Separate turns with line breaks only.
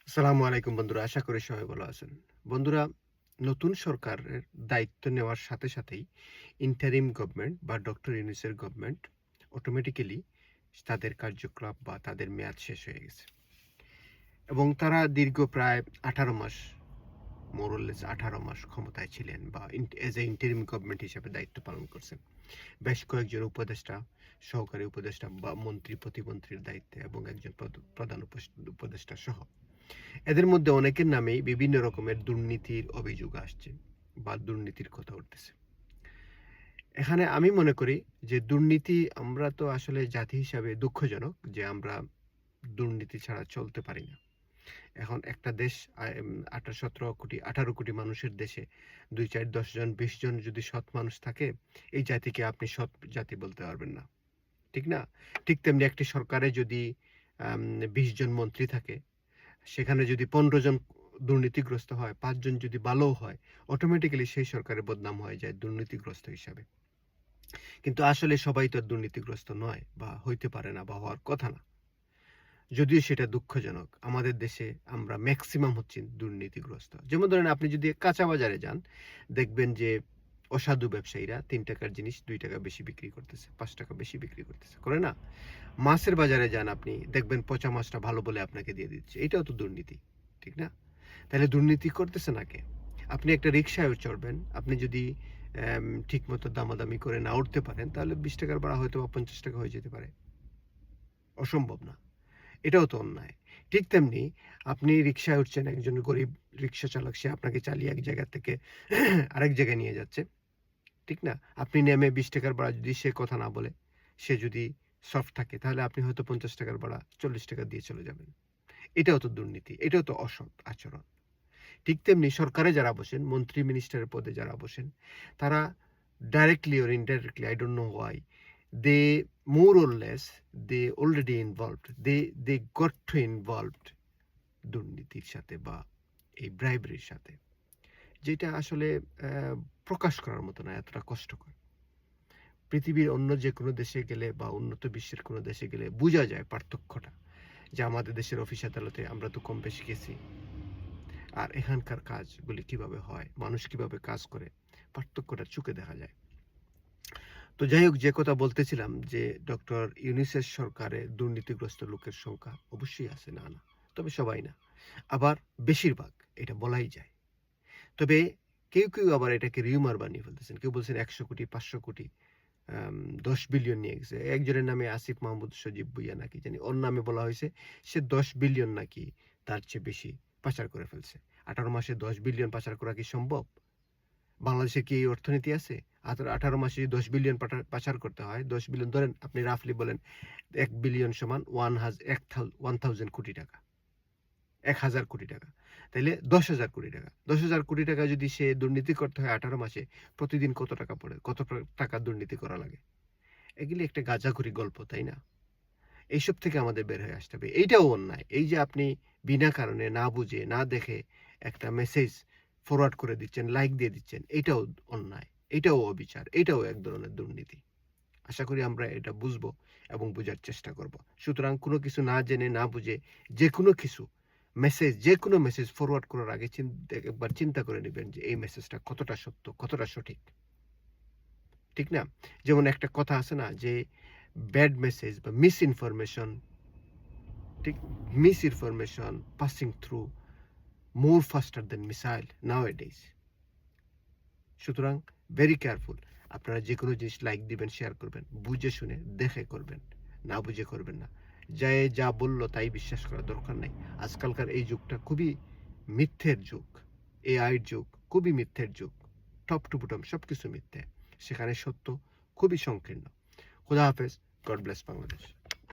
আসসালামু আলাইকুম বন্ধুরা, আশা করি সবাই ভালো আছেন। বন্ধুরা, নতুন সরকারের দায়িত্ব নেওয়ার সাথে সাথেই ইন্টারিম গভর্নমেন্ট বা ডক্টর ইউনূসের গভর্নমেন্ট অটোমেটিক্যালি তাদের কার্যকলাপ বা তাদের মেয়াদ শেষ হয়ে গেছে এবং তারা দীর্ঘ প্রায় 18 মাস, মোরলেস 18 মাস ক্ষমতায় ছিলেন বা এজ এ ইন্টারিম গভর্নমেন্ট হিসেবে দায়িত্ব পালন করছেন। বেশ কয়েকজন উপদেষ্টা, সহকারী উপদেষ্টা বা মন্ত্রী প্রতিমন্ত্রীর দায়িত্বে এবং একজন প্রধান উপদেষ্টা সহ এদের মধ্যে অনেকের নামেই বিভিন্ন রকমের দুর্নীতির অভিযোগ আসছে বা দুর্নীতির কথা উঠতেছে। এখানে আমি মনে করি যে দুর্নীতি, আমরা তো আসলে জাতি হিসাবে দুঃখজনক যে আমরা দুর্নীতি ছাড়া চলতে পারি না। এখন একটা দেশ 18 কোটি মানুষের দেশে 2, 4, 10 জন 20 জন যদি সৎ মানুষ থাকে, এই জাতিকে আপনি সৎ জাতি বলতে পারবেন না, ঠিক না? ঠিক তেমনি একটি সরকারে যদি 20 জন মন্ত্রী থাকে, সেখানে যদি 15 জন দুর্নীতিগ্রস্ত হয়, 5 জন যদি ভালোও হয়, অটোমেটিক্যালি সেই সরকারের বদনাম হয়ে যায় দুর্নীতিগ্রস্ত হিসাবে। কিন্তু আসলে সবাই তো আর দুর্নীতিগ্রস্ত নয় বা হইতে পারে না বা হওয়ার কথা না। যদিও সেটা দুঃখজনক। আমাদের দেশে আমরা ম্যাক্সিমাম হচ্ছি দুর্নীতিগ্রস্ত। যেমন ধরেন, আপনি যদি কাঁচা বাজারে যান, দেখবেন যে অসাধু ব্যবসায়ীরা ৳3 জিনিস ৳2 বেশি বিক্রি করতেছে, ৳5 বেশি বিক্রি করতেছে। করে না? মাছের বাজারে যান আপনি, দেখবেন পচা মাছটা ভালো বলে আপনাকে দিয়ে দিচ্ছে। এটাও তো দুর্নীতি। ঠিক না? তাহলে দুর্নীতি করতেছে না কে? আপনি একটা রিক্সায়ও চড়বেন। আপনি যদি ঠিকমতো দামাদামি করে না উঠতে পারেন, তাহলে ৳20 র ভাড়া হয়তোবা ৳50 হয়ে যেতে পারে। অসম্ভব না। এটাও তো অন্যায়। ঠিক তেমনি আপনি রিক্সায় উঠছেন, একজন গরিব রিক্সা চালক, সে আপনাকে চালিয়ে এক জায়গা থেকে আরেক জায়গায় নিয়ে যাচ্ছে। ঠিক না? আপনি নেমে ৳20 র ভাড়া যদি সে কথা না বলে, সে যদি সফট থাকে, তাহলে আপনি হয়তো ৳50 র ভাড়া ৳40 দিয়ে চলে যাবেন। এটাও তো দুর্নীতি। এটাও তো অসৎ আচরণ। ঠিক তেমনি সরকারে যারা বসেন, মন্ত্রী মিনিস্টারের পদে যারা বসেন, তারা directly or indirectly, I don't know why, they more or less they already involved. They got to involved দুর্নীতির সাথে বা এই ব্রাইবেরির সাথে। যেটা আসলে প্রকাশ করার মতো না, এতটা কষ্টকর। পৃথিবীর অন্য যেকোনো দেশে গেলে বা উন্নত বিশ্বের কোনো দেশে গেলে বুঝা যায় পার্থক্যটা। যে আমাদের দেশের অফিস আদালতে আমরা তো কম বেশি গেছি। আর এখানকার কাজগুলি কিভাবে হয়, মানুষ কিভাবে কাজ করে, পার্থক্যটা চোখে দেখা যায়। তো যাই হোক, যে কথা বলতেছিলাম যে ডক্টর ইউনূসের সরকারে দুর্নীতিগ্রস্ত লোকের সংখ্যা অবশ্যই আছে, না না, তবে সবাই না, আবার বেশিরভাগ, এটা বলাই যায়। তবে কেউ কেউ আবার এটাকে রিউমার বানিয়ে ফেলতেছেন। কেউ বলছেন 100 কোটি, 500 কোটি, 10 বিলিয়ন নিয়ে গেছে। একজনের নামে আসিফ মাহমুদ সজীব ভুইয়া নাকি জানি, ওর নামে বলা হয়েছে সে 10 বিলিয়ন নাকি তার চেয়ে বেশি পাচার করে ফেলছে। 18 মাসে 10 বিলিয়ন পাচার করা কি সম্ভব? বাংলাদেশে কি এই অর্থনীতি আছে? 18 মাসে যদি 10 বিলিয়ন পাচার করতে হয়, 10 বিলিয়ন ধরেন, আপনি রাফলি বলেন 1 বিলিয়ন সমান 1000 কোটি টাকা, 1000 কোটি টাকা। তাইলে 10,000 কোটি টাকা, 10,000 কোটি টাকা যদি সে দুর্নীতি করতে হয় 18 মাসে, প্রতিদিন কত টাকা পড়ে, কত টাকা দুর্নীতি করা লাগে? এগুলি একটা গাঁজাখুরি গল্প, তাই না? এইসব থেকে আমাদের বের হয়ে আসতে হবে। এইটাও অন্যায়। এই যে আপনি বিনা কারণে, না বুঝে, না দেখে একটা মেসেজ ফরওয়ার্ড করে দিচ্ছেন, লাইক দিয়ে দিচ্ছেন, এটাও অন্যায়, এটাও অবিচার, এটাও এক ধরনের দুর্নীতি। আশা করি আমরা এটা বুঝবো এবং বুঝার চেষ্টা করব। সুতরাং কোনো কিছু না জেনে, না বুঝে যেকোনো কিছু যেকোনো মেসেজ ফরওয়ার্ড করার আগে একবার চিন্তা করে নিবেন যে এই মেসেজটা কতটা সত্য, কতটা সঠিক। ঠিক না? যেমন একটা কথা আছে না যে ব্যাড মেসেজ বা মিসইনফরমেশন, ঠিক, misinformation passing through more faster than missile nowadays. সুতরাং ভেরি কেয়ারফুল। আপনারা যে কোনো জিনিস লাইক দিবেন, শেয়ার করবেন, বুঝে শুনে দেখে করবেন, না বুঝে করবেন না। যা বলল তাই বিশ্বাস করার দরকার নাই। আজকালকার এই যুগটা খুবই মিথ্যের যুগ, এআইয়ের যুগ, খুবই মিথ্যের যুগ। টপ টু বটম সবকিছু মিথ্যে, সেখানে সত্য খুবই সংকীর্ণ। খোদা হাফেজ। God bless Bangladesh.